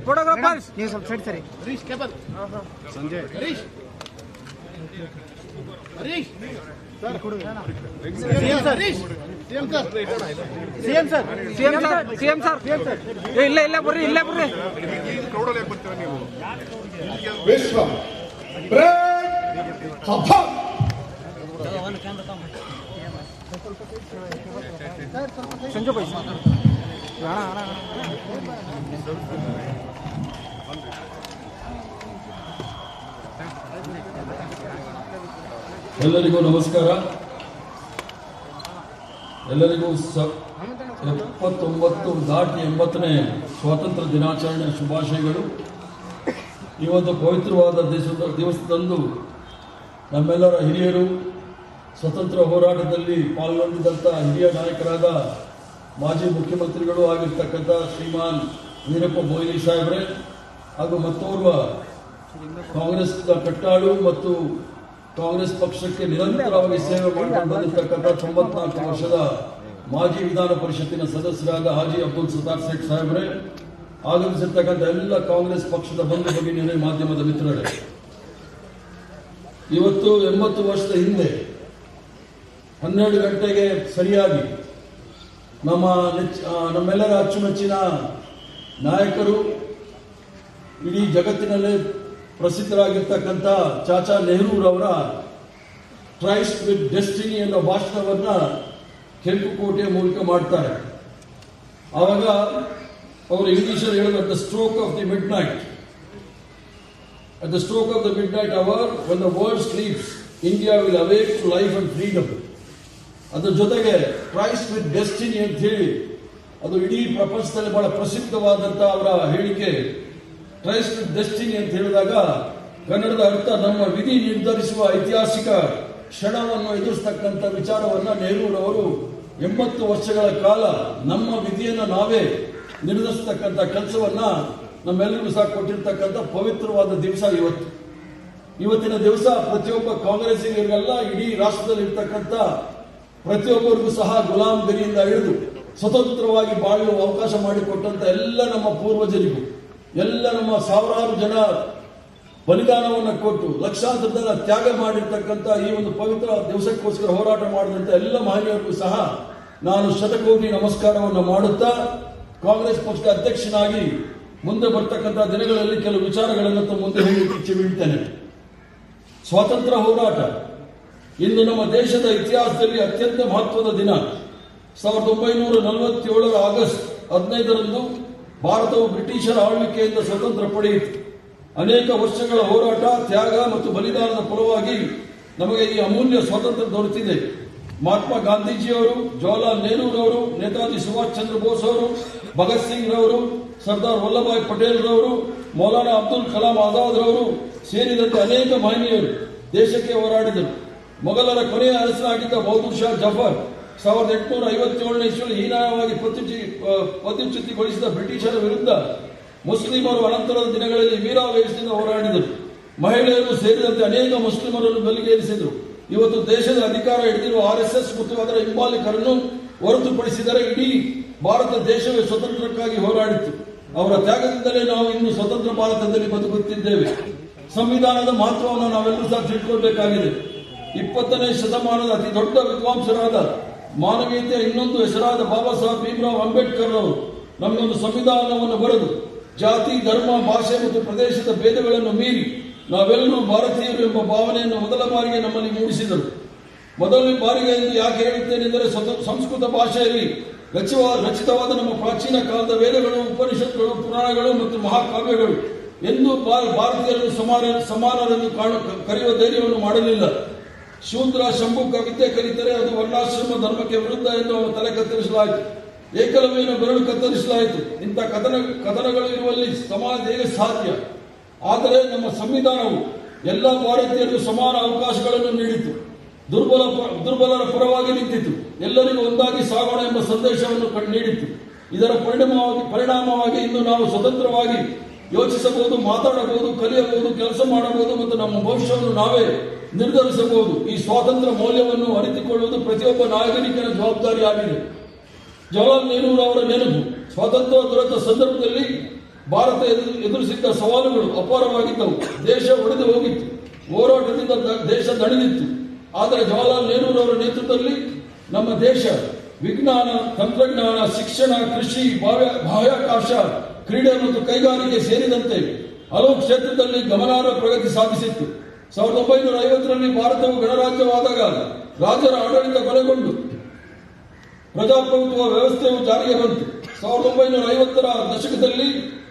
Photographers ನೀವು ಸ್ವಲ್ಪ side ಸರಿ. ಸಂಜಯ್ ಸಿಎಂ ಸರ್ ಇಲ್ಲ ಬರ್ರಿ ವಿಶ್ವ ಸಂಜು ಬೈ ಎಲ್ಲರಿಗೂ ನಮಸ್ಕಾರ. ಎಲ್ಲರಿಗೂ 79ನೇ ಸ್ವಾತಂತ್ರ್ಯ ದಿನಾಚರಣೆ ಶುಭಾಶಯಗಳು. ಈ ಒಂದು ಪವಿತ್ರವಾದ ದಿವಸದಂದು ನಮ್ಮೆಲ್ಲರ ಹಿರಿಯರು, ಸ್ವತಂತ್ರ ಹೋರಾಟದಲ್ಲಿ ಪಾಲ್ಗೊಂಡಿದ್ದಂಥ ಹಿರಿಯ ನಾಯಕರಾದ ಮಾಜಿ ಮುಖ್ಯಮಂತ್ರಿಗಳು ಆಗಿರ್ತಕ್ಕಂಥ ಶ್ರೀಮಾನ್ ವೀರಪ್ಪ ಮೊಯ್ಲಿ ಸಾಹೇಬ್ರೆ ಹಾಗೂ ಮತ್ತೋರ್ವ ಕಾಂಗ್ರೆಸ್ ಕಟ್ಟಾಳು ಮತ್ತು ಕಾಂಗ್ರೆಸ್ ಪಕ್ಷಕ್ಕೆ ನಿರಂತರವಾಗಿ ಸೇವೆ ಮಾಡಿಕೊಂಡು ಬಂದಿರತಕ್ಕಂಥ 94 ವರ್ಷದ ಮಾಜಿ ವಿಧಾನ ಪರಿಷತ್ತಿನ ಸದಸ್ಯರಾದ ಹಾಜಿ ಅಬ್ದುಲ್ ಸತ್ತಾರ್ ಸೇಠ್ ಸಾಹೇಬ್ರೆ, ಆಗಮಿಸಿರ್ತಕ್ಕಂಥ ಎಲ್ಲ ಕಾಂಗ್ರೆಸ್ ಪಕ್ಷದ ಬಂಧು ಭಗಿನಿಯರೇ, ಮಾಧ್ಯಮದ ಮಿತ್ರರೇ, ಇವತ್ತು 80 ವರ್ಷದ ಹಿಂದೆ 12 ಗಂಟೆಗೆ ಸರಿಯಾಗಿ ನಮ್ಮೆಲ್ಲರ ಅಚ್ಚುಮೆಚ್ಚಿನ ನಾಯಕರು, ಇಡೀ ಜಗತ್ತಿನಲ್ಲೇ ಪ್ರಸಿದ್ಧರಾಗಿರ್ತಕ್ಕಂಥ ಚಾಚಾ ನೆಹರೂರವರ ಟ್ರೈಸ್ಟ್ ವಿತ್ ಡೆಸ್ಟಿನಿ ಎನ್ನುವ ಭಾಷಣವನ್ನ ಕೆಂಪುಕೋಟೆಯ ಮೂಲಕ ಮಾಡ್ತಾರೆ. ಆವಾಗ ಅವರು ಇಂಗ್ಲಿಷಲ್ಲಿ ಹೇಳಿದ the stroke of the mid night, at the stroke of the midnight hour when the world sleeps, India will awake to life and freedom. ಅದರ ಜೊತೆಗೆ ಟ್ರೈಸ್ಟ್ ವಿತ್ ಡೆಸ್ಟಿನಿ ಅಂತ ಹೇಳಿ ಅದು ಇಡೀ ಪ್ರಪಂಚದಲ್ಲಿ ಬಹಳ ಪ್ರಸಿದ್ಧವಾದಂಥ ಅವರ ಹೇಳಿಕೆ. ಟ್ರೈಸ್ಟ್ ವಿತ್ ಡೆಸ್ಟಿನಿ ಅಂತ ಹೇಳಿದಾಗ ಕನ್ನಡದ ಅರ್ಥ ನಮ್ಮ ವಿಧಿ ನಿರ್ಧರಿಸುವ ಐತಿಹಾಸಿಕ ಕ್ಷಣವನ್ನು ಎದುರಿಸತಕ್ಕಂಥ ವಿಚಾರವನ್ನ ನೆಹರೂರವರು 80 ವರ್ಷಗಳ ಕಾಲ ನಮ್ಮ ವಿಧಿಯನ್ನು ನಾವೇ ನಿರ್ಧರಿಸತಕ್ಕಂಥ ಕೆಲಸವನ್ನ ನಮ್ಮೆಲ್ಲರಿಗೂ ಸಹ ಕೊಟ್ಟಿರ್ತಕ್ಕಂಥ ಪವಿತ್ರವಾದ ದಿವಸ ಇವತ್ತಿನ ದಿವಸ ಪ್ರತಿಯೊಬ್ಬ ಕಾಂಗ್ರೆಸ್ಸಿಗರಿಗೆಲ್ಲ ಇಡೀ ರಾಷ್ಟ್ರದಲ್ಲಿ ಇರ್ತಕ್ಕಂಥ ಪ್ರತಿಯೊಬ್ಬರಿಗೂ ಸಹ ಗುಲಾಮಗಿರಿಯಿಂದ ಹಿಡಿದು ಸ್ವತಂತ್ರವಾಗಿ ಬಾಳುವ ಅವಕಾಶ ಮಾಡಿಕೊಟ್ಟಂತ ಎಲ್ಲ ನಮ್ಮ ಪೂರ್ವಜರಿಗೂ, ಎಲ್ಲ ನಮ್ಮ ಸಾವಿರಾರು ಜನ ಬಲಿದಾನವನ್ನು ಕೊಟ್ಟು ಲಕ್ಷಾಂತರ ಜನ ತ್ಯಾಗ ಮಾಡಿರ್ತಕ್ಕಂಥ ಈ ಒಂದು ಪವಿತ್ರ ದಿವಸಕ್ಕೋಸ್ಕರ ಹೋರಾಟ ಮಾಡಿದಂಥ ಎಲ್ಲ ಮಹನೀಯರಿಗೂ ಸಹ ನಾನು ಶತಕೋಟಿ ನಮಸ್ಕಾರವನ್ನು ಮಾಡುತ್ತಾ ಕಾಂಗ್ರೆಸ್ ಪಕ್ಷದ ಅಧ್ಯಕ್ಷನಾಗಿ ಮುಂದೆ ಬರ್ತಕ್ಕಂಥ ದಿನಗಳಲ್ಲಿ ಕೆಲವು ವಿಚಾರಗಳನ್ನು ಮುಂದೆ ಹೇಳಲಿಕ್ಕೆ ಇಚ್ಛೆ ಬೀಳ್ತೇನೆ. ಸ್ವಾತಂತ್ರ್ಯ ಹೋರಾಟ ಇಂದು ನಮ್ಮ ದೇಶದ ಇತಿಹಾಸದಲ್ಲಿ ಅತ್ಯಂತ ಮಹತ್ವದ ದಿನ. 1947 ಆಗಸ್ಟ್ 15ರಂದು ಭಾರತವು ಬ್ರಿಟಿಷರ ಆಳ್ವಿಕೆಯಿಂದ ಸ್ವತಂತ್ರ ಪಡೆಯಿತು. ಅನೇಕ ವರ್ಷಗಳ ಹೋರಾಟ, ತ್ಯಾಗ ಮತ್ತು ಬಲಿದಾನದ ಫಲವಾಗಿ ನಮಗೆ ಈ ಅಮೂಲ್ಯ ಸ್ವಾತಂತ್ರ್ಯ ದೊರೆತಿದೆ. ಮಹಾತ್ಮ ಗಾಂಧೀಜಿಯವರು, ಜವಾಹರ್ಲಾಲ್ ನೆಹರೂರವರು, ನೇತಾಜಿ ಸುಭಾಷ್ ಚಂದ್ರ ಬೋಸ್ ಅವರು, ಭಗತ್ ಸಿಂಗ್ ರವರು, ಸರ್ದಾರ್ ವಲ್ಲಭಾಯ್ ಪಟೇಲ್ ರವರು, ಮೌಲಾನಾ ಅಬ್ದುಲ್ ಕಲಾಂ ಆಜಾದ್ ರವರು ಸೇರಿದಂತೆ ಅನೇಕ ಮಹನೀಯರು ದೇಶಕ್ಕೆ ಹೋರಾಡಿದರು. ಮೊಘಲರ ಕೊನೆಯ ಅರಸನಾಗಿದ್ದ ಬಹದ್ದೂರ್ ಶಾ ಜಫರ್ 1857ನೇ ಇಸ್ವಿಯಲ್ಲಿ ಹೀನಾಯವಾಗಿ ಪದಚ್ಯುತಿಗೊಳಿಸಿದ ಬ್ರಿಟಿಷರ ವಿರುದ್ಧ ಮುಸ್ಲಿಮರು ಅನಂತರದ ದಿನಗಳಲ್ಲಿ ವೀರಾವೇಶದಿಂದ ಹೋರಾಡಿದರು. ಮಹಿಳೆಯರು ಸೇರಿದಂತೆ ಅನೇಕ ಮುಸ್ಲಿಮರನ್ನು ಗಲ್ಲಿಗೇರಿಸಿದರು. ಇವತ್ತು ದೇಶದ ಅಧಿಕಾರ ಹಿಡಿದಿರುವ RSS ಮತ್ತು ಅದರ ಹಿಂಬಾಲಕರನ್ನು ಹೊರತುಪಡಿಸಿದರೆ ಇಡೀ ಭಾರತ ದೇಶವೇ ಸ್ವತಂತ್ರಕ್ಕಾಗಿ ಹೋರಾಡಿತು. ಅವರ ತ್ಯಾಗದಿಂದಲೇ ನಾವು ಇನ್ನು ಸ್ವತಂತ್ರ ಭಾರತದಲ್ಲಿ ಬದುಕುತ್ತಿದ್ದೇವೆ. ಸಂವಿಧಾನದ ಮಹತ್ವವನ್ನು ನಾವೆಲ್ಲರೂ ಸಹ ತಿಳ್ಕೊಳ್ಬೇಕಾಗಿದೆ. 20ನೇ ಶತಮಾನದ ಅತಿ ದೊಡ್ಡ ವಿದ್ವಾಂಸರಾದ ಮಾನವೀಯತೆಯ ಇನ್ನೊಂದು ಹೆಸರಾದ ಬಾಬಾ ಸಾಹೇಬ್ ಭೀಮರಾವ್ ಅಂಬೇಡ್ಕರ್ ಅವರು ನಮಗೊಂದು ಸಂವಿಧಾನವನ್ನು ಬರೆದು ಜಾತಿ, ಧರ್ಮ, ಭಾಷೆ ಮತ್ತು ಪ್ರದೇಶದ ಭೇದಗಳನ್ನು ಮೀರಿ ನಾವೆಲ್ಲರೂ ಭಾರತೀಯರು ಎಂಬ ಭಾವನೆಯನ್ನು ಮೊದಲ ಬಾರಿಗೆ ನಮ್ಮಲ್ಲಿ ಮೂಡಿಸಿದರು. ಮೊದಲನೇ ಬಾರಿಗೆ ಎಂದು ಯಾಕೆ ಹೇಳುತ್ತೇನೆಂದರೆ ಸಂಸ್ಕೃತ ಭಾಷೆಯಲ್ಲಿ ರಚಿತವಾದ ನಮ್ಮ ಪ್ರಾಚೀನ ಕಾಲದ ವೇದಗಳು, ಉಪನಿಷತ್ಗಳು, ಪುರಾಣಗಳು ಮತ್ತು ಮಹಾಕಾವ್ಯಗಳು ಎಂದೂ ಭಾರತೀಯರನ್ನು ಸಮಾನರೆಂದು ಕರೆಯುವ ಧೈರ್ಯವನ್ನು ಮಾಡಲಿಲ್ಲ. ಶೂದ್ರ ಶಂಭುಕ ವಿದ್ಯೆ ಕಲಿತರೆ ಅದು ವರ್ಣಾಶ್ರಮ ಧರ್ಮಕ್ಕೆ ವಿರುದ್ಧ ಎಂದು ಅವನು ತಲೆ ಕತ್ತರಿಸಲಾಯಿತು. ಏಕಲವ್ಯನ ಬೆರಳು ಕತ್ತರಿಸಲಾಯಿತು. ಇಂಥ ಕಥನಗಳು ಇರುವಲ್ಲಿ ಸಮಾಜ ಹೇಗೆ ಸಾಧ್ಯ? ಆದರೆ ನಮ್ಮ ಸಂವಿಧಾನವು ಎಲ್ಲ ಭಾರತೀಯರಿಗೂ ಸಮಾನ ಅವಕಾಶಗಳನ್ನು ನೀಡಿತು. ದುರ್ಬಲರ ಪರವಾಗಿ ನಿಂತಿತು. ಎಲ್ಲರಿಗೂ ಒಂದಾಗಿ ಸಾಗೋಣ ಎಂಬ ಸಂದೇಶವನ್ನು ನೀಡಿತು. ಇದರ ಪರಿಣಾಮವಾಗಿ ಇಂದು ನಾವು ಸ್ವತಂತ್ರವಾಗಿ ಯೋಚಿಸಬಹುದು, ಮಾತಾಡಬಹುದು, ಕಲಿಯಬಹುದು, ಕೆಲಸ ಮಾಡಬಹುದು ಮತ್ತು ನಮ್ಮ ಭವಿಷ್ಯವನ್ನು ನಾವೇ ನಿರ್ಧರಿಸಬಹುದು. ಈ ಸ್ವಾತಂತ್ರ್ಯ ಮೌಲ್ಯವನ್ನು ಅರಿತುಕೊಳ್ಳುವುದು ಪ್ರತಿಯೊಬ್ಬ ನಾಗರಿಕನ ಜವಾಬ್ದಾರಿಯಾಗಿದೆ. ಜವಾಹರ್ಲಾಲ್ ನೆಹರು ಅವರ ನೆನಪು. ಸ್ವಾತಂತ್ರ್ಯ ದೊರೆತ ಸಂದರ್ಭದಲ್ಲಿ ಭಾರತ ಎದುರಿಸಿದ್ದ ಸವಾಲುಗಳು ಅಪಾರವಾಗಿದ್ದವು. ದೇಶ ಒಡೆದು ಹೋಗಿತ್ತು, ಹೋರಾಟದಿಂದ ದೇಶ ದಣಿದಿತ್ತು. ಆದರೆ ಜವಾಹರ್ಲಾಲ್ ನೆಹರು ಅವರ ನೇತೃತ್ವದಲ್ಲಿ ನಮ್ಮ ದೇಶ ವಿಜ್ಞಾನ, ತಂತ್ರಜ್ಞಾನ, ಶಿಕ್ಷಣ, ಕೃಷಿ, ಬಾಹ್ಯಾಕಾಶ, ಕ್ರೀಡೆ ಮತ್ತು ಕೈಗಾರಿಕೆ ಸೇರಿದಂತೆ ಹಲವು ಕ್ಷೇತ್ರದಲ್ಲಿ ಗಮನಾರ್ಹ ಪ್ರಗತಿ ಸಾಧಿಸಿತ್ತು. 1950ರಲ್ಲಿ ಭಾರತವು ಗಣರಾಜ್ಯವಾದಾಗ ರಾಜರ ಆಡಳಿತ ಕೊನೆಗೊಂಡು ಪ್ರಜಾಪ್ರಭುತ್ವ ವ್ಯವಸ್ಥೆಯು ಜಾರಿಗೆ ಬಂತು. 1950ರ ದಶಕದಲ್ಲಿ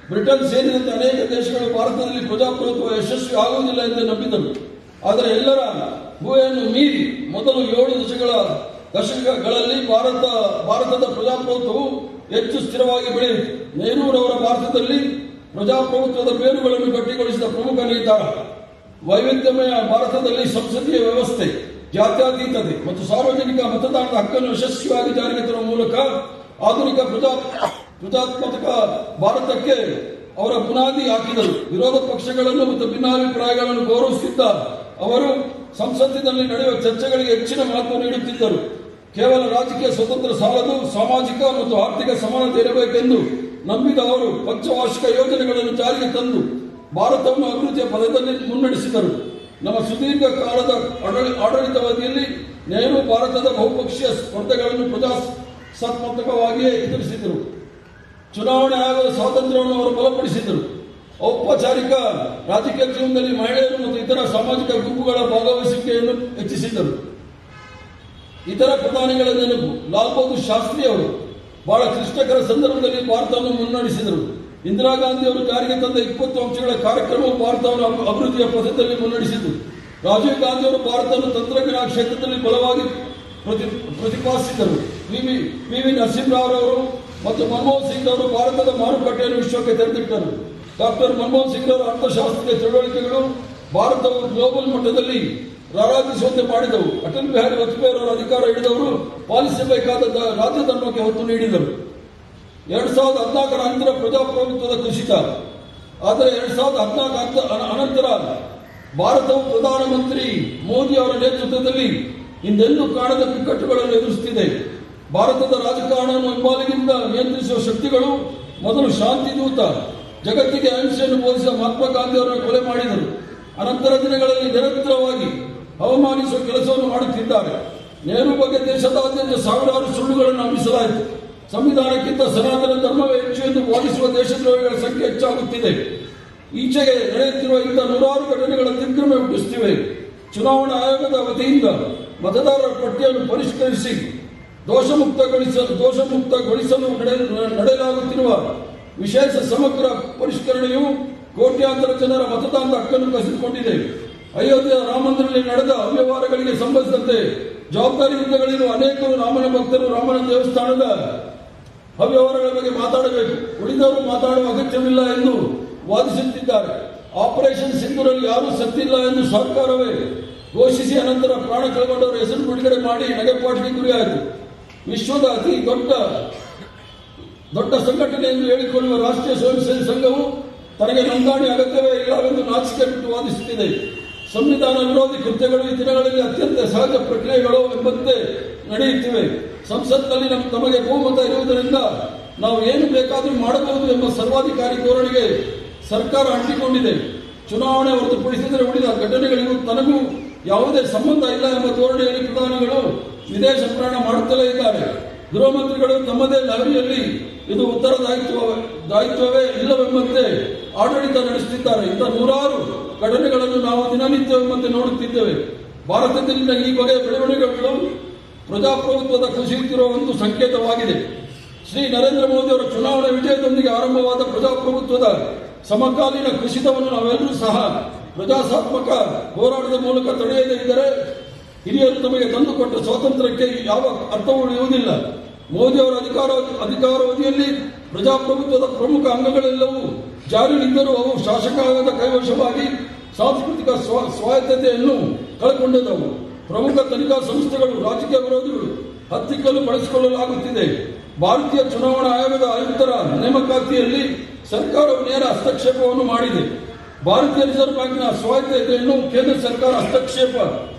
ಬ್ರಿಟನ್ ಸೇರಿದಂತೆ ಅನೇಕ ದೇಶಗಳು ಭಾರತದಲ್ಲಿ ಪ್ರಜಾಪ್ರಭುತ್ವ ಯಶಸ್ವಿ ಆಗುವುದಿಲ್ಲ ಎಂದು ನಂಬಿದರು. ಆದರೆ ಎಲ್ಲರ ಊಹೆಯನ್ನು ಮೀರಿ ಮೊದಲು 7 ದಶಕಗಳಲ್ಲಿ ಭಾರತದ ಪ್ರಜಾಪ್ರಭುತ್ವವು ಹೆಚ್ಚು ಸ್ಥಿರವಾಗಿ ಬೆಳೆಯಿತು. ನೆಹರೂರವರ ಭಾರತದಲ್ಲಿ ಪ್ರಜಾಪ್ರಭುತ್ವದ ಬೇರುಗಳನ್ನು ಗಟ್ಟಿಗೊಳಿಸಿದ ಪ್ರಮುಖ ನಿರ್ಧಾರ ವೈವಿಧ್ಯಮಯ ಭಾರತದಲ್ಲಿ ಸಂಸದೀಯ ವ್ಯವಸ್ಥೆ, ಜಾತ್ಯತೀತತೆ ಮತ್ತು ಸಾರ್ವಜನಿಕ ಮತದಾನದ ಹಕ್ಕನ್ನು ಯಶಸ್ವಿಯಾಗಿ ಜಾರಿಗೆ ತರುವ ಮೂಲಕ ಆಧುನಿಕ ಪ್ರಜಾತ್ಮಕ ಭಾರತಕ್ಕೆ ಅವರ ಬುನಾದಿ ಹಾಕಿದರು. ವಿರೋಧ ಪಕ್ಷಗಳನ್ನು ಮತ್ತು ಭಿನ್ನಾಭಿಪ್ರಾಯಗಳನ್ನು ಗೌರವಿಸುತ್ತಿದ್ದ ಅವರು ಸಂಸತ್ತಿನಲ್ಲಿ ನಡೆಯುವ ಚರ್ಚೆಗಳಿಗೆ ಹೆಚ್ಚಿನ ಮಹತ್ವ ನೀಡುತ್ತಿದ್ದರು. ಕೇವಲ ರಾಜಕೀಯ ಸ್ವತಂತ್ರ ಸಾಲದು, ಸಾಮಾಜಿಕ ಮತ್ತು ಆರ್ಥಿಕ ಸಮಾನತೆ ಇರಬೇಕೆಂದು ನಂಬಿದ ಅವರು ಪಂಚವಾರ್ಷಿಕ ಯೋಜನೆಗಳನ್ನು ಜಾರಿಗೆ ತಂದು ಭಾರತವನ್ನು ಅಭಿವೃದ್ಧಿಯ ಪಥದಲ್ಲಿ ಮುನ್ನಡೆಸಿದರು. ನಮ್ಮ ಸುದೀರ್ಘ ಕಾಲದ ಆಡಳಿತಾವಧಿಯಲ್ಲಿ ನೆಹರು ಭಾರತದ ಬಹುಪಕ್ಷೀಯ ಸ್ಪರ್ಧೆಗಳನ್ನು ಪ್ರಜಾಸತ್ತಾತ್ಮಕವಾಗಿಯೇ ಎದುರಿಸಿದರು. ಚುನಾವಣೆ ಆಗುವ ಸ್ವಾತಂತ್ರ್ಯವನ್ನು ಅವರು ಬಲಪಡಿಸಿದರು. ಔಪಚಾರಿಕ ರಾಜಕೀಯ ಜೀವನದಲ್ಲಿ ಮಹಿಳೆಯರು ಮತ್ತು ಇತರ ಸಾಮಾಜಿಕ ಗುಂಪುಗಳ ಭಾಗವಹಿಸುವಿಕೆಯನ್ನು ಹೆಚ್ಚಿಸಿದರು. ಇತರ ಪ್ರಧಾನಿಗಳ ನೆನಪು. ಲಾಲ್ ಬಹದ್ದೂರ್ ಶಾಸ್ತ್ರಿ ಅವರು ಬಹಳ ಕ್ಲಿಷ್ಟಕರ ಸಂದರ್ಭದಲ್ಲಿ ಭಾರತವನ್ನು ಮುನ್ನಡೆಸಿದರು. ಇಂದಿರಾ ಗಾಂಧಿ ಅವರು ಜಾರಿಗೆ ತಂದ 20 ಅಂಶಗಳ ಕಾರ್ಯಕ್ರಮವು ಭಾರತವನ್ನು ಅಭಿವೃದ್ಧಿಯ ಪಥದಲ್ಲಿ ಮುನ್ನಡೆಸಿತು. ರಾಜೀವ್ ಗಾಂಧಿ ಅವರು ಭಾರತವನ್ನು ತಂತ್ರಜ್ಞಾನ ಕ್ಷೇತ್ರದಲ್ಲಿ ಬಲವಾಗಿ ಪ್ರತಿಪಾದಿಸಿದರು. ವಿ ನರಸಿಂಹರಾವ್ ಅವರು ಮತ್ತು ಮನಮೋಹನ್ ಸಿಂಗ್ ಅವರು ಭಾರತದ ಮಾರುಕಟ್ಟೆಯನ್ನು ವಿಶ್ವಕ್ಕೆ ತೆರೆದಿಟ್ಟರು. ಡಾಕ್ಟರ್ ಮನಮೋಹನ್ ಸಿಂಗ್ ಅವರ ಅರ್ಥಶಾಸ್ತ್ರೀಯ ತಿಳುವಳಿಕೆಗಳು ಭಾರತವು ಗ್ಲೋಬಲ್ ಮಟ್ಟದಲ್ಲಿ ರಾರಾಜಿಸುವಂತೆ ಮಾಡಿದವು. ಅಟಲ್ ಬಿಹಾರಿ ವಾಜಪೇಯಿ ಅವರ ಅಧಿಕಾರ ಹಿಡಿದವರು ಪಾಲಿಸಬೇಕಾದ ರಾಜಧರ್ಮಕ್ಕೆ ಒತ್ತು ನೀಡಿದರು. 2014ರ ನಂತರ ಪ್ರಜಾಪ್ರಭುತ್ವದ ಕುಸಿತ. ಆದರೆ 2014 ಅನಂತರ ಭಾರತವು ಪ್ರಧಾನಮಂತ್ರಿ ಮೋದಿ ಅವರ ನೇತೃತ್ವದಲ್ಲಿ ಹಿಂದೆಂದೂ ಕಾಣದ ಬಿಕ್ಕಟ್ಟುಗಳನ್ನು ಎದುರಿಸುತ್ತಿದೆ. ಭಾರತದ ರಾಜಕಾರಣವನ್ನು ಹಿಂಬಾಲಿಕೆಯಿಂದ ನಿಯಂತ್ರಿಸುವ ಶಕ್ತಿಗಳು ಮೊದಲು ಶಾಂತಿದೂತ, ಜಗತ್ತಿಗೆ ಅಹಿಂಸೆಯನ್ನು ಬೋಧಿಸಿದ ಮಹಾತ್ಮ ಗಾಂಧಿ ಅವರನ್ನು ಕೊಲೆ ಮಾಡಿದರು. ಅನಂತರ ದಿನಗಳಲ್ಲಿ ನಿರಂತರವಾಗಿ ಅವಮಾನಿಸುವ ಕೆಲಸವನ್ನು ಮಾಡುತ್ತಿದ್ದಾರೆ. ನೆಹರು ಬಗ್ಗೆ ದೇಶದಾದ್ಯಂತ ಸಾವಿರಾರು ಸುಳ್ಳುಗಳನ್ನು ಹಮ್ಮಿಸಲಾಯಿತು. ಸಂವಿಧಾನಕ್ಕಿಂತ ಸನಾತನ ಧರ್ಮವೇ ಹೆಚ್ಚು ಎಂದು ಬೋಧಿಸುವ ದೇಶದ್ರೋಹಿಗಳ ಸಂಖ್ಯೆ ಹೆಚ್ಚಾಗುತ್ತಿದೆ. ಈಚೆಗೆ ನಡೆಯುತ್ತಿರುವ ಇಂಥ ನೂರಾರು ಘಟನೆಗಳ ದಿಗ್ಭ್ರಮೆ ಹುಟ್ಟಿಸುತ್ತಿವೆ. ಚುನಾವಣಾ ಆಯೋಗದ ವತಿಯಿಂದ ಮತದಾರರ ಪಟ್ಟಿಯನ್ನು ಪರಿಷ್ಕರಿಸಿ ದೋಷಮುಕ್ತಗೊಳಿಸಲು ನಡೆಯಲಾಗುತ್ತಿರುವ ವಿಶೇಷ ಸಮಗ್ರ ಪರಿಷ್ಕರಣೆಯು ಕೋಟ್ಯಾಂತರ ಜನರ ಮತದಾನದ ಹಕ್ಕನ್ನು ಕಸಿದುಕೊಂಡಿದೆ. ಅಯೋಧ್ಯೆಯ ರಾಮಮಂದಿರದಲ್ಲಿ ನಡೆದ ಅವ್ಯವಹಾರಗಳಿಗೆ ಸಂಬಂಧಿಸಿದಂತೆ ಜವಾಬ್ದಾರಿ ಹುದ್ದೆಗಳಿರುವ ಅನೇಕರು ರಾಮನ ಭಕ್ತರು ರಾಮನ ದೇವಸ್ಥಾನದ ಅವ್ಯವಹಾರಗಳ ಬಗ್ಗೆ ಮಾತಾಡಬೇಕು, ಉಳಿದವರು ಮಾತಾಡುವ ಅಗತ್ಯವಿಲ್ಲ ಎಂದು ವಾದಿಸುತ್ತಿದ್ದಾರೆ. ಆಪರೇಷನ್ ಸಿಂಧೂರಲ್ಲಿ ಯಾರೂ ಸತ್ತಿಲ್ಲ ಎಂದು ಸರ್ಕಾರವೇ ಘೋಷಿಸಿ ಅನಂತರ ಪ್ರಾಣ ಕಳೆಗೊಂಡವರ ಹೆಸರು ಬಿಡುಗಡೆ ಮಾಡಿ ನಗೆಪಾಟಿಗೆ ಗುರಿಯಾಯಿತು. ವಿಶ್ವದ ಅತಿ ದೊಡ್ಡ ಸಂಘಟನೆ ಎಂದು ಹೇಳಿಕೊಳ್ಳುವ ರಾಷ್ಟ್ರೀಯ ಸ್ವಯಂ ಸೇವಕ ಸಂಘವು ತನಗೆ ನೋಂದಣಿ ಅಗತ್ಯವೇ ಇಲ್ಲವೆಂದು ನಾಚಿಕೆ ಬಿಟ್ಟು ವಾದಿಸುತ್ತಿದೆ. ಸಂವಿಧಾನ ವಿರೋಧಿ ಕೃತ್ಯಗಳು ಈ ದಿನಗಳಲ್ಲಿ ಅತ್ಯಂತ ಸಹಜ ಪ್ರಕ್ರಿಯೆಗಳು ಎಂಬಂತೆ ನಡೆಯುತ್ತಿವೆ. ಸಂಸತ್ನಲ್ಲಿ ತಮಗೆ ಬಹುಮತ ಇರುವುದರಿಂದ ನಾವು ಏನು ಬೇಕಾದರೂ ಮಾಡಬಹುದು ಎಂಬ ಸರ್ವಾಧಿಕಾರಿ ಧೋರಣೆಗೆ ಸರ್ಕಾರ ಅಂಟಿಕೊಂಡಿದೆ. ಚುನಾವಣೆ ಹೊರತುಪಡಿಸಿದರೆ ಉಳಿದ ಘಟನೆಗಳಿಗೂ ತನಗೂ ಯಾವುದೇ ಸಂಬಂಧ ಇಲ್ಲ ಎಂಬ ಧೋರಣೆಯಲ್ಲಿ ಪ್ರಧಾನಿಗಳು ವಿದೇಶ ಪ್ರಯಾಣ ಮಾಡುತ್ತಲೇ ಇದ್ದಾರೆ. ಗೃಹ ಮಂತ್ರಿಗಳು ತಮ್ಮದೇ ಲಹರಿಯಲ್ಲಿ ಇದು ಉತ್ತರದಾಯಿತ್ವವೇ ಇಲ್ಲವೆಂಬಂತೆ ಆಡಳಿತ ನಡೆಸುತ್ತಿದ್ದಾರೆ. ಇಂಥ ನೂರಾರು ಘಟನೆಗಳನ್ನು ನಾವು ದಿನನಿತ್ಯವೆಂಬಂತೆ ನೋಡುತ್ತಿದ್ದೇವೆ. ಭಾರತದಲ್ಲಿನ ಈ ಬಗೆಯ ಬೆಳವಣಿಗೆಗಳು ಪ್ರಜಾಪ್ರಭುತ್ವದ ಕುಸಿಯುತ್ತಿರುವ ಒಂದು ಸಂಕೇತವಾಗಿದೆ. ಶ್ರೀ ನರೇಂದ್ರ ಮೋದಿ ಅವರ ಚುನಾವಣಾ ವಿಜಯದೊಂದಿಗೆ ಆರಂಭವಾದ ಪ್ರಜಾಪ್ರಭುತ್ವದ ಸಮಕಾಲೀನ ಕುಸಿತವನ್ನು ನಾವೆಲ್ಲರೂ ಸಹ ಪ್ರಜಾಸತ್ತಾತ್ಮಕ ಹೋರಾಟದ ಮೂಲಕ ತಡೆಯದೇ ಇದ್ದರೆ ಹಿರಿಯರು ತಮಗೆ ತಂದುಕೊಟ್ಟ ಸ್ವಾತಂತ್ರ್ಯಕ್ಕೆ ಯಾವ ಅರ್ಥವೂ ಉಳಿಯುವುದಿಲ್ಲ. ಮೋದಿ ಅವರ ಅಧಿಕಾರಾವಧಿಯಲ್ಲಿ ಪ್ರಜಾಪ್ರಭುತ್ವದ ಪ್ರಮುಖ ಅಂಗಗಳೆಲ್ಲವೂ ಜಾರಿಯಲ್ಲಿದ್ದರೂ ಅವು ಶಾಸಕಾಂಗದ ಕೈವಶವಾಗಿ ಸಾಂಸ್ಕೃತಿಕ ಸ್ವಾಯತ್ತತೆಯನ್ನು ಕಳೆದುಕೊಂಡವು. ಪ್ರಮುಖ ತನಿಖಾ ಸಂಸ್ಥೆಗಳು ರಾಜಕೀಯ ವಿರೋಧಿಗಳು ಹತ್ತಿಕ್ಕಲು ಬಳಸಿಕೊಳ್ಳಲಾಗುತ್ತಿದೆ. ಭಾರತೀಯ ಚುನಾವಣಾ ಆಯೋಗದ ಆಯುಕ್ತರ ನೇಮಕಾತಿಯಲ್ಲಿ ಸರ್ಕಾರವು ನೇರ ಹಸ್ತಕ್ಷೇಪವನ್ನು ಮಾಡಿದೆ. ಭಾರತೀಯ ರಿಸರ್ವ್ ಬ್ಯಾಂಕ್ನ ಸ್ವಾಯತ್ತತೆಯನ್ನು ಕೇಂದ್ರ ಸರ್ಕಾರ ಹಸ್ತಕ್ಷೇಪ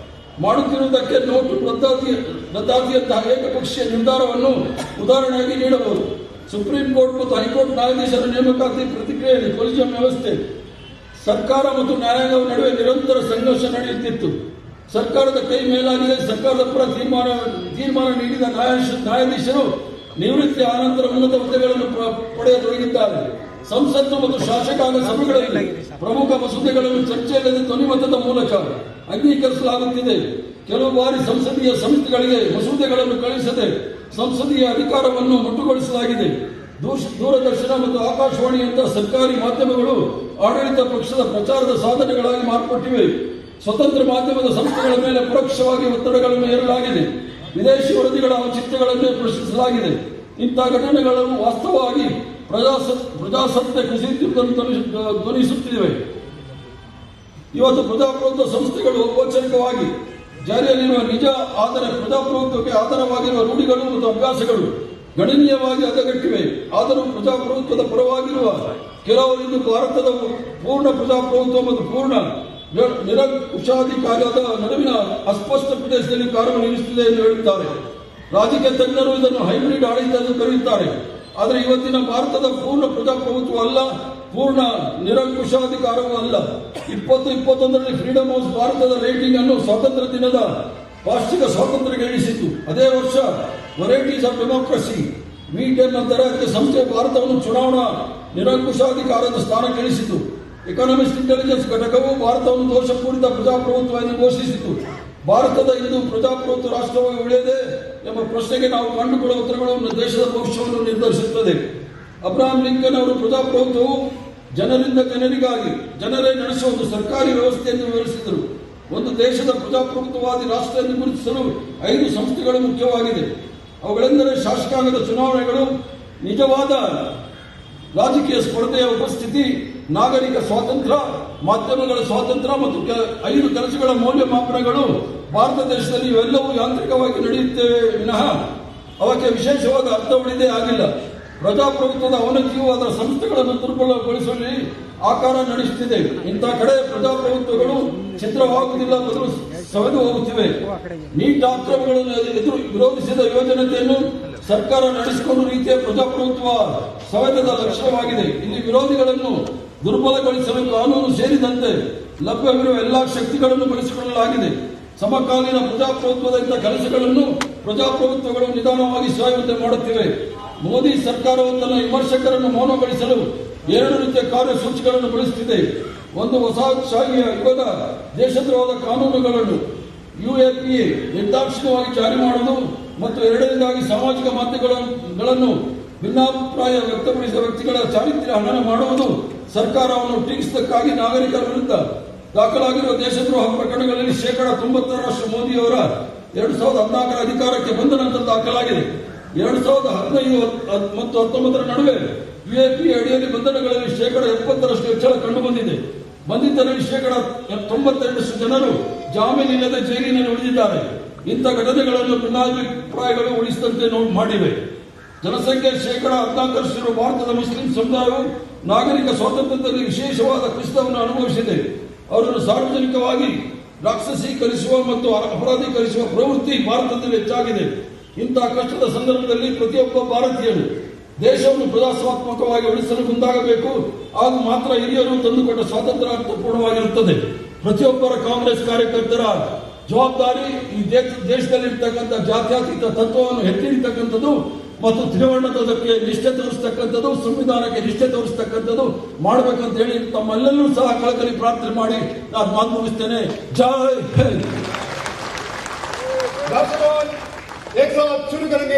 ಮಾಡುತ್ತಿರುವುದಕ್ಕೆ ನೋಟು ರದ್ದಾತಿಯಂತಹ ಏಕಪಕ್ಷೀಯ ನಿರ್ಧಾರವನ್ನು ಉದಾಹರಣೆಯಾಗಿ ನೀಡಬಹುದು. ಸುಪ್ರೀಂ ಕೋರ್ಟ್ ಮತ್ತು ಹೈಕೋರ್ಟ್ ನ್ಯಾಯಾಧೀಶರ ನೇಮಕಾತಿ ಪ್ರತಿಕ್ರಿಯೆಯಲ್ಲಿ ಕೊಲಿಜಿಯಂ ವ್ಯವಸ್ಥೆ ಸರ್ಕಾರ ಮತ್ತು ನ್ಯಾಯಾಂಗದ ನಡುವೆ ನಿರಂತರ ಸಂಘರ್ಷ ನಡೆಯುತ್ತಿತ್ತು. ಸರ್ಕಾರದ ಕೈ ಮೇಲಾಗಿದೆ. ಸರ್ಕಾರದ ಪರ ತೀರ್ಮಾನ ನೀಡಿದ ನ್ಯಾಯಾಧೀಶರು ನಿವೃತ್ತಿ ಆನಂತರ ಉನ್ನತ ಹುದ್ದೆಗಳನ್ನು ಪಡೆಯತೊಡಗಿದ್ದಾರೆ. ಸಂಸತ್ತು ಮತ್ತು ಶಾಸಕಾಂಗ ಸಭೆಗಳಲ್ಲಿ ಪ್ರಮುಖ ಮಸೂದೆಗಳನ್ನು ಚರ್ಚೆಯಿಲ್ಲದೆ ಧ್ವನಿಮತದ ಮೂಲಕ ಅಂಗೀಕರಿಸಲಾಗುತ್ತಿದೆ. ಕೆಲವು ಬಾರಿ ಸಂಸದೀಯ ಸಮಿತಿಗಳಿಗೆ ಮಸೂದೆಗಳನ್ನು ಕಳುಹಿಸದೆ ಸಂಸದೀಯ ಅಧಿಕಾರವನ್ನು ಮೊಟಕುಗೊಳಿಸಲಾಗಿದೆ. ದೂರದರ್ಶನ ಮತ್ತು ಆಕಾಶವಾಣಿಯಂತಹ ಸರ್ಕಾರಿ ಮಾಧ್ಯಮಗಳು ಆಡಳಿತ ಪಕ್ಷದ ಪ್ರಚಾರದ ಸಾಧನೆಗಳಾಗಿ ಮಾರ್ಪಟ್ಟಿವೆ. ಸ್ವತಂತ್ರ ಮಾಧ್ಯಮದ ಸಂಸ್ಥೆಗಳ ಮೇಲೆ ಪರೋಕ್ಷವಾಗಿ ಒತ್ತಡಗಳನ್ನು ಹೇರಲಾಗಿದೆ. ವಿದೇಶಿ ವರದಿಗಳ ಔಚಿತ್ಯಗಳನ್ನೇ ಪ್ರಶ್ನಿಸಲಾಗಿದೆ. ಇಂತಹ ಘಟನೆಗಳು ವಾಸ್ತವವಾಗಿ ಪ್ರಜಾಸತ್ತೆ ಕುಸಿಯುತ್ತಿರುವುದನ್ನು ಧ್ವನಿಸುತ್ತಿವೆ. ಇವತ್ತು ಪ್ರಜಾಪ್ರಭುತ್ವ ಸಂಸ್ಥೆಗಳು ಔಪಚಾರಿಕವಾಗಿ ಜಾರಿಯಲ್ಲಿರುವ ನಿಜ, ಆದರೆ ಪ್ರಜಾಪ್ರಭುತ್ವಕ್ಕೆ ಆಧಾರವಾಗಿರುವ ರೂಢಿಗಳು ಮತ್ತು ಅಭ್ಯಾಸಗಳು ಗಣನೀಯವಾಗಿ ಹದಗೆಟ್ಟಿವೆ. ಆದರೂ ಪ್ರಜಾಪ್ರಭುತ್ವದ ಪರವಾಗಿರುವ ಕೆಲವರು ಇಂದು ಭಾರತದ ಪೂರ್ಣ ಪ್ರಜಾಪ್ರಭುತ್ವ ಮತ್ತು ಪೂರ್ಣ ನಿರಂಕುಶಾಧಿಕಾರದ ನಡುವಿನ ಅಸ್ಪಷ್ಟ ಪ್ರದೇಶದಲ್ಲಿ ಕಾರ್ಯನಿರ್ವಹಿಸುತ್ತಿದೆ ಎಂದು ಹೇಳುತ್ತಾರೆ. ರಾಜಕೀಯ ತಜ್ಞರು ಇದನ್ನು ಹೈಬ್ರಿಡ್ ಆಡಳಿತ ಎಂದು ಕರೆಯುತ್ತಾರೆ. ಆದರೆ ಇವತ್ತಿನ ಭಾರತದ ಪೂರ್ಣ ಪ್ರಜಾಪ್ರಭುತ್ವ ಅಲ್ಲ, ಪೂರ್ಣ ನಿರಂಕುಶಾಧಿಕಾರವೂ ಅಲ್ಲ. 2021ರಲ್ಲಿ ಫ್ರೀಡಮ್ ಹೌಸ್ ಭಾರತದ ರೇಟಿಂಗ್ ಅನ್ನು ಸ್ವಾತಂತ್ರ್ಯ ದಿನದ ವಾರ್ಷಿಕ ಸ್ವಾತಂತ್ರ್ಯಕ್ಕೆ ಇಳಿಸಿತು. ಅದೇ ವರ್ಷ ವೆರೈಟೀಸ್ ಆಫ್ ಡೆಮೋಕ್ರಸಿ V10 ನಂತರ ಅದಕ್ಕೆ ಸಂಸ್ಥೆ ಭಾರತವನ್ನು ಚುನಾವಣಾ ನಿರಂಕುಶಾಧಿಕಾರದ ಸ್ಥಾನಕ್ಕೆ ಇಳಿಸಿತು. ಎಕಾನಮಿಸ್ಟ್ ಇಂಟೆಲಿಜೆನ್ಸ್ ಘಟಕವು ಭಾರತವನ್ನು ದೋಷಪೂರಿತ ಪ್ರಜಾಪ್ರಭುತ್ವ ಎಂದು ಘೋಷಿಸಿತು. ಭಾರತದ ಇಂದು ಪ್ರಜಾಪ್ರಭುತ್ವ ರಾಷ್ಟ್ರವಾಗಿ ಉಳಿಯದೆ ಎಂಬ ಪ್ರಶ್ನೆಗೆ ನಾವು ಕಂಡುಕೊಳ್ಳುವ ಉತ್ತರಗಳು ದೇಶದ ಭವಿಷ್ಯವನ್ನು ನಿರ್ಧರಿಸುತ್ತದೆ. ಅಬ್ರಹಾಂ ಲಿಂಕನ್ ಅವರು ಪ್ರಜಾಪ್ರಭುತ್ವವು ಜನರಿಂದ ಜನರಿಗಾಗಿ ಜನರೇ ನಡೆಸುವ ಒಂದು ಸರ್ಕಾರಿ ವ್ಯವಸ್ಥೆ ಎಂದು ವಿವರಿಸಿದರು. ಒಂದು ದೇಶದ ಪ್ರಜಾಪ್ರಭುತ್ವವಾದಿ ರಾಷ್ಟ್ರ ಎಂದು ಗುರುತಿಸಲು 5 ಸಂಸ್ಥೆಗಳು ಮುಖ್ಯವಾಗಿದೆ. ಅವುಗಳೆಂದರೆ ಶಾಸಕಾಂಗದ ಚುನಾವಣೆಗಳು, ನಿಜವಾದ ರಾಜಕೀಯ ಸ್ಪರ್ಧೆಯ ಉಪಸ್ಥಿತಿ, ನಾಗರಿಕ ಸ್ವಾತಂತ್ರ್ಯ, ಮಾಧ್ಯಮಗಳ ಸ್ವಾತಂತ್ರ್ಯ ಮತ್ತು 5 ಕೆಲಸಗಳ ಮೌಲ್ಯಮಾಪನಗಳು. ಭಾರತ ದೇಶದಲ್ಲಿ ಇವೆಲ್ಲವೂ ಯಾಂತ್ರಿಕವಾಗಿ ನಡೆಯುತ್ತವೆ ವಿನಃ ಅವಕ್ಕೆ ವಿಶೇಷವಾದ ಅರ್ಥ ಉಳಿದೇ ಆಗಿಲ್ಲ. ಪ್ರಜಾಪ್ರಭುತ್ವದ ಅವನತಿಯು ಅದರ ಸಂಸ್ಥೆಗಳನ್ನು ದುರ್ಬಲಗೊಳಿಸುವಲ್ಲಿ ಆಕಾರ ನಡೆಸುತ್ತಿದೆ. ಇಂತಹ ಕಡೆ ಪ್ರಜಾಪ್ರಭುತ್ವಗಳು ಛಿದ್ರವಾಗುವುದಿಲ್ಲ, ಬದಲು ಸವೆದು ಹೋಗುತ್ತಿವೆ. ನೀಟ್ ಆಕ್ರಮಣಗಳನ್ನು ವಿರೋಧಿಸಿದ ಯೋಜನೆಯನ್ನು ಸರ್ಕಾರ ನಡೆಸಿಕೊಂಡು ರೀತಿಯ ಪ್ರಜಾಪ್ರಭುತ್ವ ಸವೆತದ ಲಕ್ಷಣವಾಗಿದೆ. ಇಲ್ಲಿ ವಿರೋಧಿಗಳನ್ನು ದುರ್ಬಲಗೊಳಿಸಲು ಕಾನೂನು ಸೇರಿದಂತೆ ಲಭ್ಯವಿರುವ ಎಲ್ಲಾ ಶಕ್ತಿಗಳನ್ನು ಬಳಸಿಕೊಳ್ಳಲಾಗಿದೆ. ಸಮಕಾಲೀನ ಪ್ರಜಾಪ್ರಭುತ್ವದ ಇಂಥ ಕೆಲಸಗಳನ್ನು ಪ್ರಜಾಪ್ರಭುತ್ವಗಳು ನಿಧಾನವಾಗಿ ಸಾಯುವಂತೆ ಮಾಡುತ್ತಿವೆ. ಮೋದಿ ಸರ್ಕಾರವು ತನ್ನ ವಿಮರ್ಶಕರನ್ನು ಮೌನಗೊಳಿಸಲು 2 ರೀತಿಯ ಕಾರ್ಯಸೂಚಿಗಳನ್ನು ಬಳಸುತ್ತಿದೆ. ಒಂದು, ವಸಾಹತುಶಾಹಿಯ ಯುಗದ ದೇಶದ್ರೋಹದ ಕಾನೂನುಗಳನ್ನು UAPA ನಿರ್ದಾಕ್ಷಿಣ್ಯವಾಗಿ ಜಾರಿ ಮಾಡುವುದು, ಮತ್ತು 2ನೇದಾಗಿ ಸಾಮಾಜಿಕ ಮಾಧ್ಯಮಗಳನ್ನು ಭಿನ್ನಾಭಿಪ್ರಾಯ ವ್ಯಕ್ತಪಡಿಸಿದ ವ್ಯಕ್ತಿಗಳ ಚಾರಿತ್ರ್ಯ ಹನನ ಮಾಡುವುದು. ಸರ್ಕಾರವನ್ನು ಟೀಕಿಸಿದ್ದಕ್ಕಾಗಿ ನಾಗರಿಕರ ವಿರುದ್ಧ ದಾಖಲಾಗಿರುವ ದೇಶದ್ರೋಹ ಪ್ರಕರಣಗಳಲ್ಲಿ 90% ಮೋದಿಯವರ 2014ರ ಅಧಿಕಾರಕ್ಕೆ ಬಂದ ನಂತರ ದಾಖಲಾಗಿದೆ. 2015 ಮತ್ತು 2019ರ ನಡುವೆ UAPA ಅಡಿಯಲ್ಲಿ ಬಂಧನಗಳಲ್ಲಿ 70% ಹೆಚ್ಚಳ ಕಂಡುಬಂದಿದೆ. ಬಂಧಿತರಲ್ಲಿ 92% ಜನರು ಜಾಮೀನಿಲ್ಲದೆ ಜೈಲಿನಲ್ಲಿ ಉಳಿದಿದ್ದಾರೆ. ಇಂಥ ಘಟನೆಗಳನ್ನು ಭಿನ್ನಾಭಿಪ್ರಾಯಗಳು ಉಳಿಸಿದಂತೆ ಮಾಡಿವೆ. ಜನಸಂಖ್ಯೆ 14% ಭಾರತದ ಮುಸ್ಲಿಂ ಸಮುದಾಯವು ನಾಗರಿಕ ಸ್ವಾತಂತ್ರ್ಯದಲ್ಲಿ ವಿಶೇಷವಾದ ಕುಸಿತವನ್ನು ಅನುಭವಿಸಿದೆ. ಅವರನ್ನು ಸಾರ್ವಜನಿಕವಾಗಿ ರಾಕ್ಷಸೀಕರಿಸುವ ಮತ್ತು ಅಪರಾಧೀಕರಿಸುವ ಪ್ರವೃತ್ತಿ ಭಾರತದಲ್ಲಿ ಹೆಚ್ಚಾಗಿದೆ. ಇಂತಹ ಕಷ್ಟದ ಸಂದರ್ಭದಲ್ಲಿ ಪ್ರತಿಯೊಬ್ಬ ಭಾರತೀಯರು ದೇಶವನ್ನು ಪ್ರಜಾಸತ್ತಾತ್ಮಕವಾಗಿ ಉಳಿಸಲು ಮುಂದಾಗಬೇಕು. ಆಗ ಮಾತ್ರ ಹಿರಿಯರು ತಂದುಕೊಟ್ಟ ಸ್ವಾತಂತ್ರ್ಯ ಅರ್ಥಪೂರ್ಣವಾಗಿರುತ್ತದೆ. ಪ್ರತಿಯೊಬ್ಬರ ಕಾಂಗ್ರೆಸ್ ಕಾರ್ಯಕರ್ತರ ಜವಾಬ್ದಾರಿ ಈ ದೇಶದಲ್ಲಿರ್ತಕ್ಕಂಥ ಜಾತ್ಯತೀತ ತತ್ವವನ್ನು ಎತ್ತಿ ಹಿಡಿತಕ್ಕಂಥದ್ದು ಮತ್ತು ತ್ರಿವರ್ಣದಕ್ಕೆ ನಿಷ್ಠೆ ತೋರಿಸ್ತಕ್ಕಂಥದ್ದು, ಸಂವಿಧಾನಕ್ಕೆ ನಿಷ್ಠೆ ತೋರಿಸ್ತಕ್ಕಂಥದ್ದು ಮಾಡಬೇಕಂತ ಹೇಳಿ ತಮ್ಮೆಲ್ಲರೂ ಸಹ ಕಳಕಳಿ ಪ್ರಾರ್ಥನೆ ಮಾಡಿ ನಾನು ಮಾತು ಮುಗಿಸ್ತೇನೆ. ಜೈ ಹಿಂದ್. एक साथ शुरू करेंगे.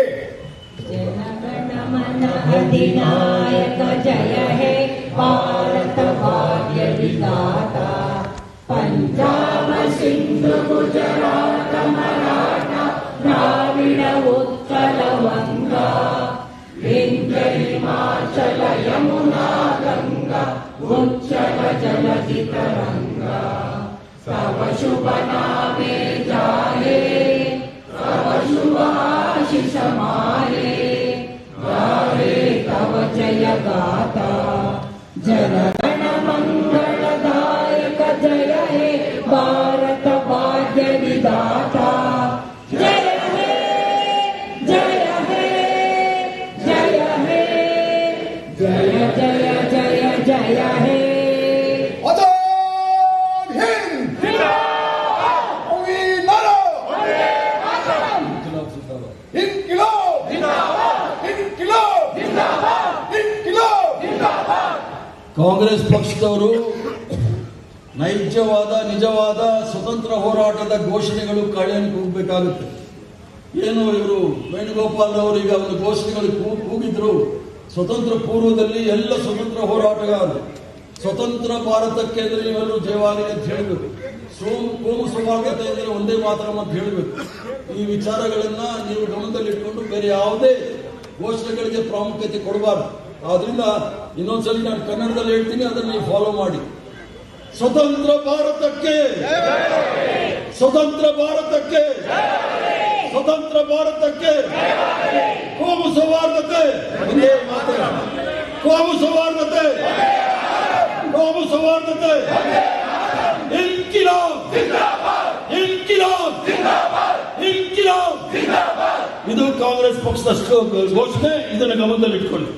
जनगण मन अधिनायक जय हे भारत भाग्य विधाता. पंजाब सिंध गुजरात मराठा द्राविड उत्कल वंगा. विंध्य हिमाचल यमुना गंगा उच्चल जलधि तरंगा. तव शुभ नामे जाहे तव शुभ आशीष माहे. गाहे तव जय गाथा. जनगण मंगलदायक ಕಾಂಗ್ರೆಸ್ ಪಕ್ಷದವರು ನಿಜವಾದ ಸ್ವತಂತ್ರ ಹೋರಾಟದ ಘೋಷಣೆಗಳು ಕಾಳೇನು ಕೂಗಬೇಕಾಗುತ್ತೆ. ಏನು ಇವರು ವೇಣುಗೋಪಾಲ್ ಅವರು ಈಗ ಒಂದು ಘೋಷಣೆಗಳು ಕೂಗಿದ್ರು. ಸ್ವತಂತ್ರ ಪೂರ್ವದಲ್ಲಿ ಎಲ್ಲ ಸ್ವತಂತ್ರ ಹೋರಾಟಗಾರರು ಸ್ವತಂತ್ರ ಭಾರತಕ್ಕೆ ಅಂದರೆ ನೀವೆಲ್ಲರೂ ಜಯವಾಗಲಿ ಅಂತ ಹೇಳಬೇಕು. ಕೋಮು ಸೌಹಾರ್ದತೆ ಅಂದರೆ ಒಂದೇ ಮಾತ್ರ ಅಂತ ಹೇಳಬೇಕು. ಈ ವಿಚಾರಗಳನ್ನ ನೀವು ಗಮನದಲ್ಲಿಟ್ಕೊಂಡು ಬೇರೆ ಯಾವುದೇ ಘೋಷಣೆಗಳಿಗೆ ಪ್ರಾಮುಖ್ಯತೆ ಕೊಡಬಾರ್ದು. ಆದ್ರಿಂದ ಇನ್ನೊಂದ್ಸಲಿ ನಾನು ಕನ್ನಡದಲ್ಲಿ ಹೇಳ್ತೀನಿ, ಅದನ್ನು ನೀವು ಫಾಲೋ ಮಾಡಿ. ಸ್ವತಂತ್ರ ಭಾರತಕ್ಕೆ, ಸ್ವತಂತ್ರ ಭಾರತಕ್ಕೆ, ಸ್ವತಂತ್ರ ಭಾರತಕ್ಕೆ, ಕೋಮು ಸೌಹಾರ್ದತೆ, ಒಂದೇ ಮಾತ್ರ ಕೋಮು ಸೌಹಾರ್ದತೆ, ಕೋಮು ಸೌಹಾರ್ದತೆ, ಇನ್ಕಿಲಾಬ್ ಇನ್ಕಿಲಾಬ್ ಇನ್ಕಿಲಾಬ್. ಇದು ಕಾಂಗ್ರೆಸ್ ಪಕ್ಷದ ಘೋಷಣೆ. ಇದನ್ನು ಗಮನದಲ್ಲಿಟ್ಕೊಳ್ಳಿ.